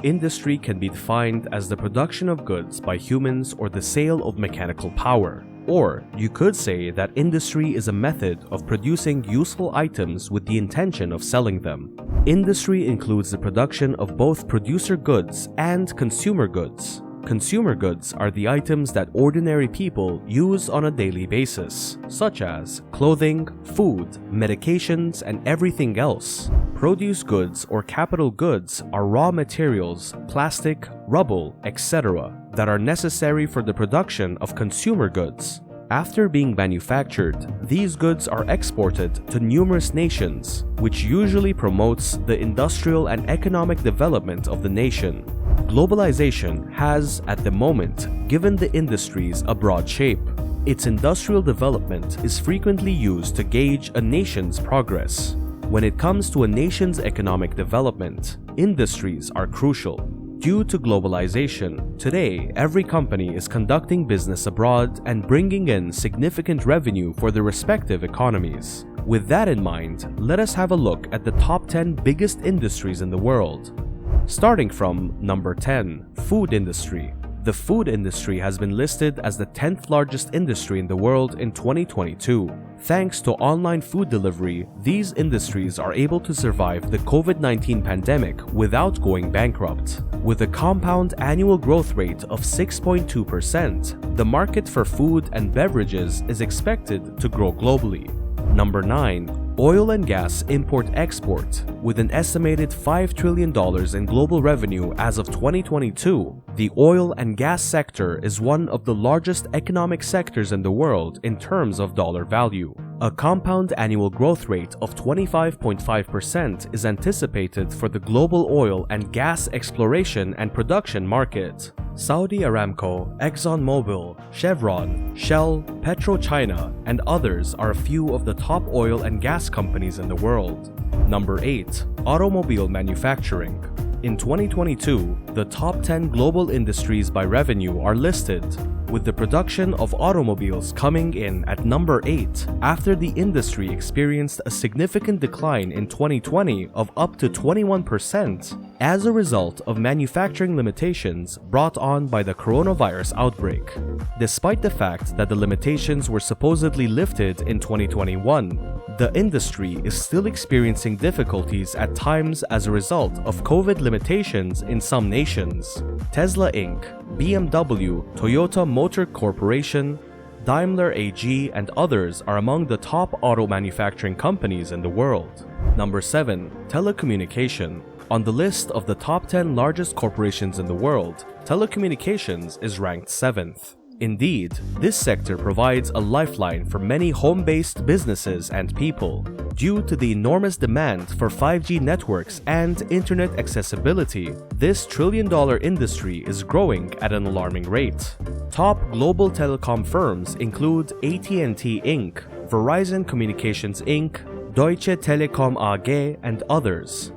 industry can be defined as the production of goods by humans or the sale of mechanical power. Or you could say that industry is a method of producing useful items with the intention of selling them. Industry includes the production of both producer goods and consumer goods. Consumer goods are the items that ordinary people use on a daily basis, such as clothing, food, medications, and everything else. Produce goods or capital goods are raw materials, plastic, rubble, etc., that are necessary for the production of consumer goods. After being manufactured, these goods are exported to numerous nations, which usually promotes the industrial and economic development of the nation. Globalization has, at the moment, given the industries a broad shape. Its industrial development is frequently used to gauge a nation's progress. When it comes to a nation's economic development, industries are crucial. Due to globalization, today every company is conducting business abroad and bringing in significant revenue for their respective economies. With that in mind, let us have a look at the top 10 biggest industries in the world. Starting from number 10, food industry. The food industry has been listed as the 10th largest industry in the world in 2022. Thanks to online food delivery, these industries are able to survive the COVID-19 pandemic without going bankrupt. With a compound annual growth rate of 6.2%, the market for food and beverages is expected to grow globally. Number 9. Oil and gas import-export. With an estimated $5 trillion in global revenue as of 2022, the oil and gas sector is one of the largest economic sectors in the world in terms of dollar value. A compound annual growth rate of 25.5% is anticipated for the global oil and gas exploration and production market. Saudi Aramco, ExxonMobil, Chevron, Shell, PetroChina, and others are a few of the top oil and gas companies in the world. Number 8. Automobile manufacturing. In 2022, the top 10 global industries by revenue are listed, with the production of automobiles coming in at number 8 after the industry experienced a significant decline in 2020 of up to 21% as a result of manufacturing limitations brought on by the coronavirus outbreak. Despite the fact that the limitations were supposedly lifted in 2021, the industry is still experiencing difficulties at times as a result of COVID limitations in some nations. Tesla Inc., BMW, Toyota Motor Corporation, Daimler AG, and others are among the top auto manufacturing companies in the world. Number 7. Telecommunication. On the list of the top 10 largest corporations in the world, telecommunications is ranked 7th. Indeed, this sector provides a lifeline for many home-based businesses and people. Due to the enormous demand for 5G networks and internet accessibility, this trillion-dollar industry is growing at an alarming rate. Top global telecom firms include AT&T Inc., Verizon Communications Inc., Deutsche Telekom AG, and others.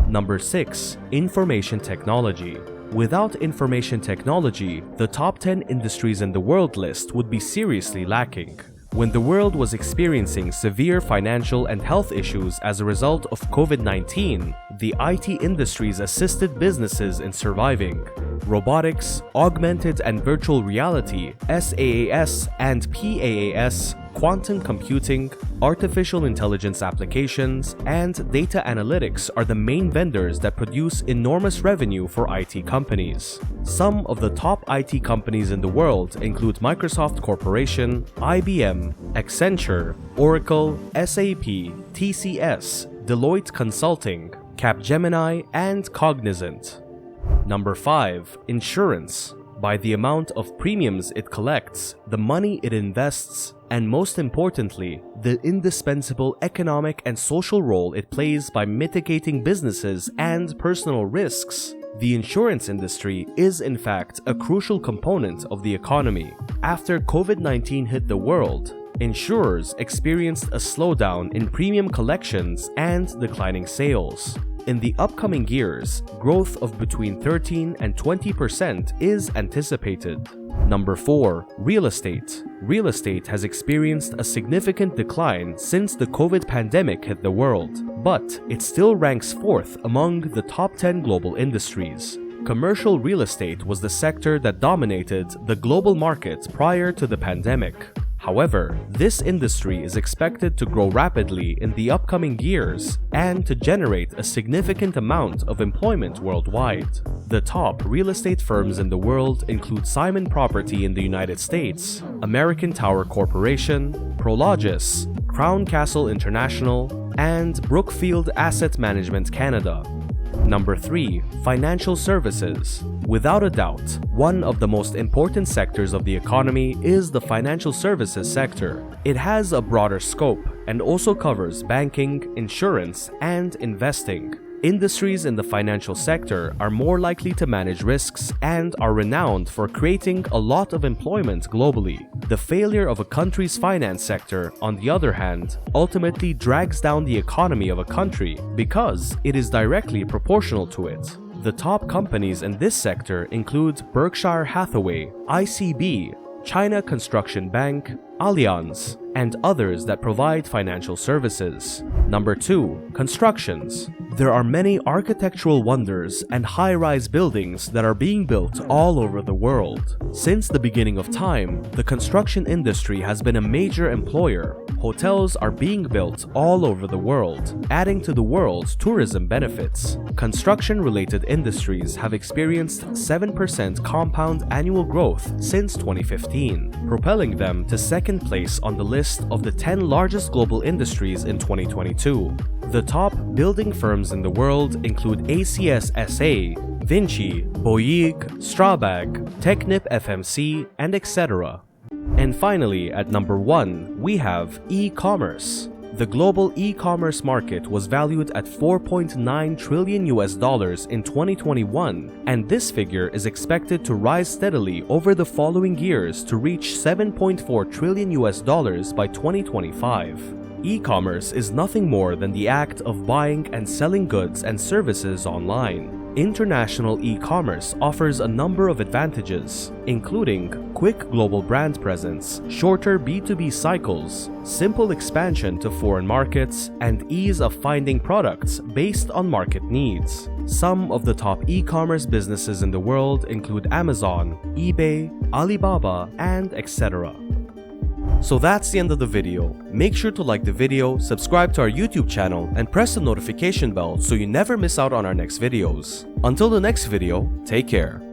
Number 6. Information technology. Without information technology, the top 10 industries in the world list would be seriously lacking. When the world was experiencing severe financial and health issues as a result of COVID-19, the IT industries assisted businesses in surviving. Robotics, augmented and virtual reality, SaaS and PaaS, quantum computing, artificial intelligence applications, and data analytics are the main vendors that produce enormous revenue for IT companies. Some of the top IT companies in the world include Microsoft Corporation, IBM, Accenture, Oracle, SAP, TCS, Deloitte Consulting, Capgemini, and Cognizant. Number 5. Insurance. By the amount of premiums it collects, the money it invests, and most importantly, the indispensable economic and social role it plays by mitigating businesses and personal risks, the insurance industry is in fact a crucial component of the economy. After COVID-19 hit the world, insurers experienced a slowdown in premium collections and declining sales. In the upcoming years, growth of between 13 and 20% is anticipated. Number 4. Real estate. Real estate has experienced a significant decline since the COVID pandemic hit the world, but it still ranks 4th among the top 10 global industries. Commercial real estate was the sector that dominated the global market prior to the pandemic. However, this industry is expected to grow rapidly in the upcoming years and to generate a significant amount of employment worldwide. The top real estate firms in the world include Simon Property in the United States, American Tower Corporation, Prologis, Crown Castle International, and Brookfield Asset Management Canada. Number 3. Financial services. Without a doubt, one of the most important sectors of the economy is the financial services sector. It has a broader scope and also covers banking, insurance, and investing. Industries in the financial sector are more likely to manage risks and are renowned for creating a lot of employment globally. The failure of a country's finance sector, on the other hand, ultimately drags down the economy of a country because it is directly proportional to it. The top companies in this sector include Berkshire Hathaway, ICB, China Construction Bank, Allianz, and others that provide financial services. Number 2. Constructions. There are many architectural wonders and high-rise buildings that are being built all over the world. Since the beginning of time, the construction industry has been a major employer. Hotels are being built all over the world, adding to the world's tourism benefits. Construction-related industries have experienced 7% compound annual growth since 2015, propelling them to second place on the list of the 10 largest global industries in 2022. The top building firms in the world include ACS SA, Vinci, Bouygues, Strabag, Technip FMC, and etc. And finally, at number 1, we have e-commerce. The global e-commerce market was valued at $4.9 trillion in 2021, and this figure is expected to rise steadily over the following years to reach $7.4 trillion by 2025. E-commerce is nothing more than the act of buying and selling goods and services online. International e-commerce offers a number of advantages, including quick global brand presence, shorter B2B cycles, simple expansion to foreign markets, and ease of finding products based on market needs. Some of the top e-commerce businesses in the world include Amazon, eBay, Alibaba, and etc. So that's the end of the video. Make sure to like the video, subscribe to our YouTube channel, and press the notification bell so you never miss out on our next videos. Until the next video, take care.